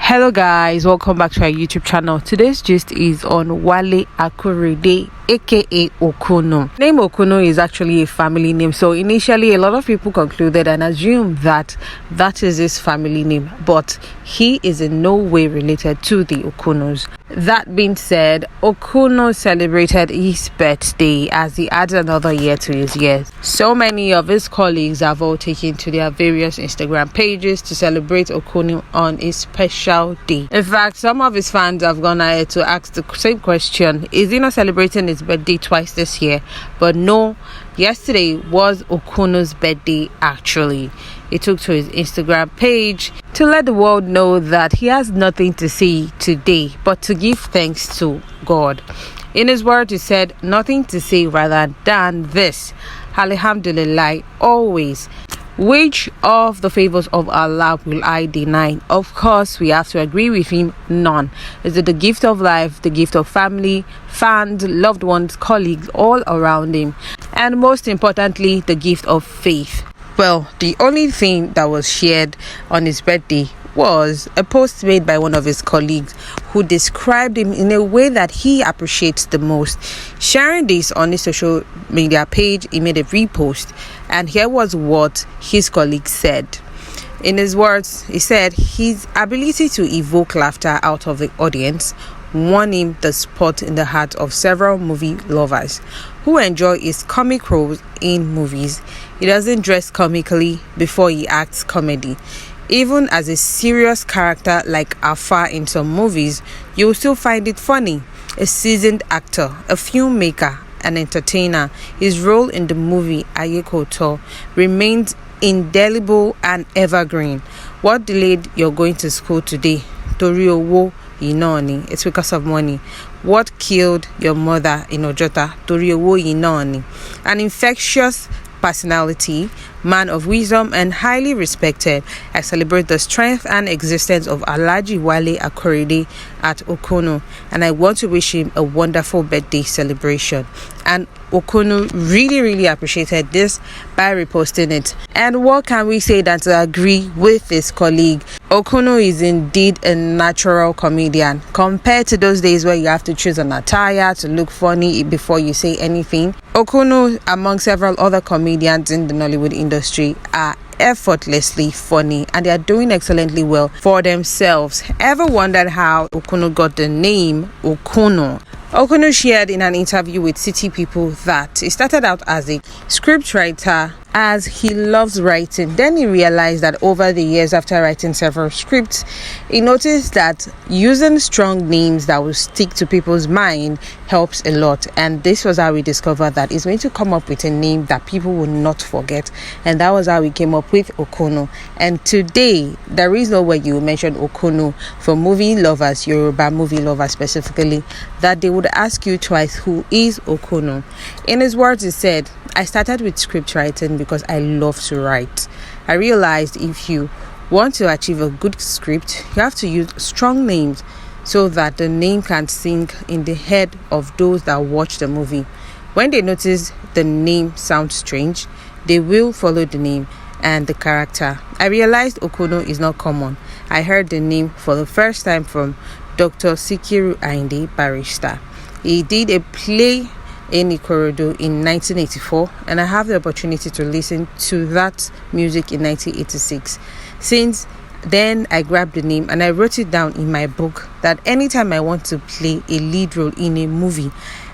Hello guys, welcome back to our YouTube channel. Today's gist is on Wale Akorede, aka Okunnu. Name Okunnu is actually a family name, so initially a lot of people concluded and assumed that that is his family name, but he is in no way related to the Okunnus. That being said, Okunnu celebrated his birthday as he adds another year to his years. So many of his colleagues have all taken to their various Instagram pages to celebrate Okunnu on his special day. In fact, some of his fans have gone ahead to ask the same question: is he not celebrating his birthday twice this year? But no, yesterday was Okunnu's birthday actually. He took to his Instagram page to let the world know that he has nothing to say today but to give thanks to God. In his words, he said, "Nothing to say rather than this. Alhamdulillah, always. Which of the favors of Allah will I deny? Of course, we have to agree with him. None. Is it the gift of life, the gift of family, fans, loved ones, colleagues, all around him, and most importantly, the gift of faith." Well, the only thing that was shared on his birthday was a post made by one of his colleagues who described him in a way that he appreciates the most. Sharing this on his social media page, he made a repost, and here was what his colleague said. In his words, he said his ability to evoke laughter out of the audience won him the spot in the heart of several movie lovers who enjoy his comic roles in movies. He doesn't dress comically before he acts comedy. Even as a serious character like Afar in some movies, you will still find it funny. A seasoned actor, a filmmaker, an entertainer, his role in the movie IREKE remains indelible and evergreen. What delayed your going to school today? Torí owó iná ni. It's because of money. What killed your mother in Ojota? Torí owó iná ni. An infectious personality, man of wisdom and highly respected. I celebrate the strength and existence of Alhaji Wale Akorede at Okunnu, and I want to wish him a wonderful birthday celebration. And Okunnu really appreciated this by reposting it. And what can we say than to agree with his colleague? Okunnu is indeed a natural comedian compared to those days where you have to choose an attire to look funny before you say anything. Okunnu, among several other comedians in the Nollywood industry, are effortlessly funny, and they are doing excellently well for themselves. Ever wondered how Okunnu got the name Okunnu? Okunnu shared in an interview with City People that he started out as a scriptwriter as he loves writing. Then he realized that over the years, after writing several scripts, he noticed that using strong names that will stick to people's mind helps a lot. And this was how we discovered that he's going to come up with a name that people will not forget. And that was how we came up with Okunnu. And today, there is no way you mention Okunnu for movie lovers, Yoruba movie lovers specifically, that they would ask you twice, who is Okunnu? In his words, he said, I started with script writing because I love to write. I realized if you want to achieve a good script, you have to use strong names so that the name can sink in the head of those that watch the movie. When they notice the name sounds strange, they will follow the name and the character. I realized Okunnu is not common. I heard the name for the first time from Dr. Sikiru Ayinde Barrister. He did a play in Ikorodu in 1984, and I have the opportunity to listen to that music in 1986. Since then, I grabbed the name and I wrote it down in my book that anytime I want to play a lead role in a movie,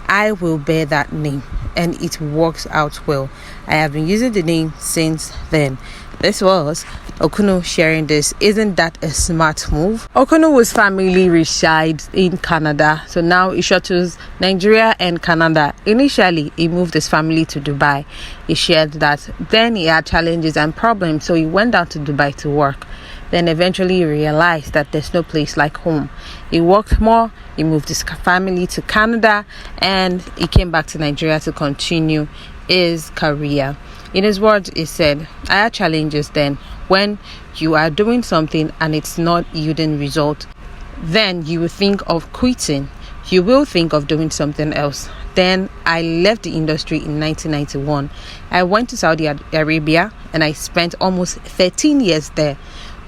I will bear that name, and it works out well. I have been using the name since then. This was Okunnu sharing this. Isn't that a smart move? Okunnu's family resides in Canada, so now he shuttles Nigeria and Canada. Initially, he moved his family to Dubai. He shared that then he had challenges and problems, so he went down to Dubai to work. Then eventually he realized that there's no place like home. He worked more, he moved his family to Canada, and he came back to Nigeria to continue his career. In his words, he said, I had challenges then. When you are doing something and it's not yielding result, then you will think of quitting. You will think of doing something else. Then I left the industry in 1991. I went to Saudi Arabia and I spent almost 13 years there.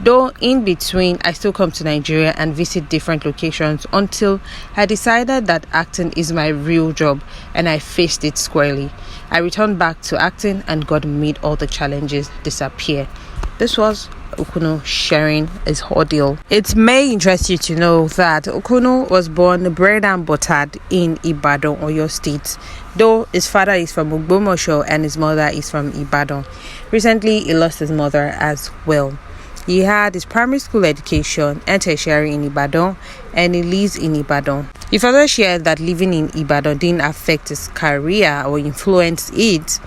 Though in between, I still come to Nigeria and visit different locations until I decided that acting is my real job and I faced it squarely. I returned back to acting and God made all the challenges disappear. This was Okunnu sharing his ordeal. It may interest you to know that Okunnu was born, bred and buttered in Ibadan, Oyo State, though his father is from Ogbomoso and his mother is from Ibadan. Recently, he lost his mother as well. He had his primary school education and tertiary in Ibadan, and he lives in Ibadan. He further shared that living in Ibadan didn't affect his career or influence it.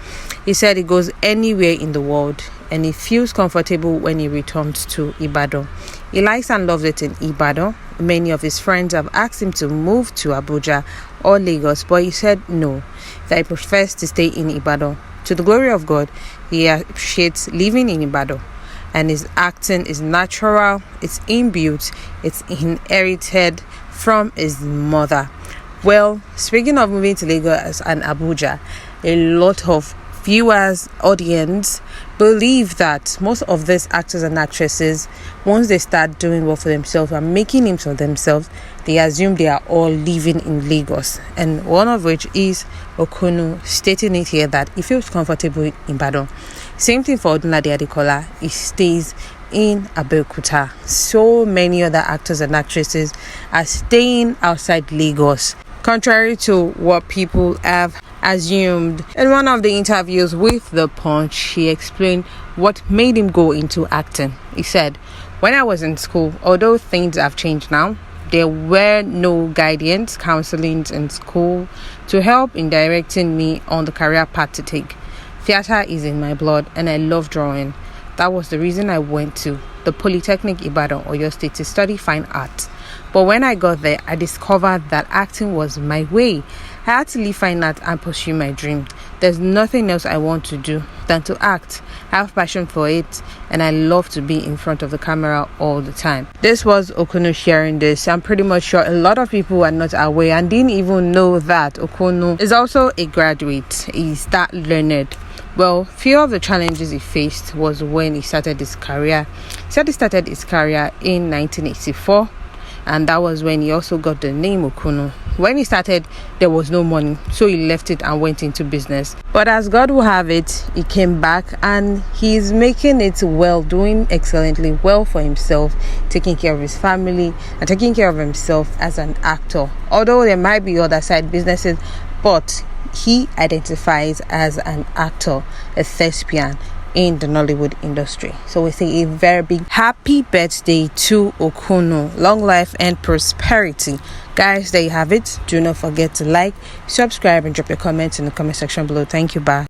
He said he goes anywhere in the world and he feels comfortable when he returns to Ibadan. He likes and loves it in Ibadan. Many of his friends have asked him to move to Abuja or Lagos, but he said no, that he prefers to stay in Ibadan. To the glory of God, he appreciates living in Ibadan. And his acting is natural, it's inbuilt, it's inherited from his mother. Well, speaking of moving to Lagos and Abuja, a lot of viewers, audience believe that most of these actors and actresses, once they start doing well for themselves and making names for themselves, they assume they are all living in Lagos. And one of which is Okunnu stating it here that he feels comfortable in Ibadan. Same thing for Odunlade Adekola. He stays in Abeokuta. So many other actors and actresses are staying outside Lagos, contrary to what people have assumed. In one of the interviews with The Punch, he explained what made him go into acting. He said, "When I was in school, although things have changed now, there were no guidance, counseling in school to help in directing me on the career path to take. Theater is in my blood and I love drawing. That was the reason I went to the Polytechnic Ibadan, Oyo State, to study fine art. But when I got there, I discovered that acting was my way. I had to leave fine art and pursue my dream. There's nothing else I want to do than to act. I have passion for it and I love to be in front of the camera all the time." This was Okunnu sharing this. I'm pretty much sure a lot of people are not aware and didn't even know that Okunnu is also a graduate. He's that learned. Well, few of the challenges he faced was when he started his career. He said he started his career in 1984, and that was when he also got the name Okunnu. When he started, there was no money, so he left it and went into business. But as God will have it, he came back and he's making it well, doing excellently well for himself, taking care of his family and taking care of himself as an actor. Although there might be other side businesses, but he identifies as an actor, a thespian in the Nollywood industry. So we say a very big happy birthday to Okunnu. Long life and prosperity. Guys, there you have it. Do not forget to like, subscribe and drop your comments in the comment section below. Thank you. Bye.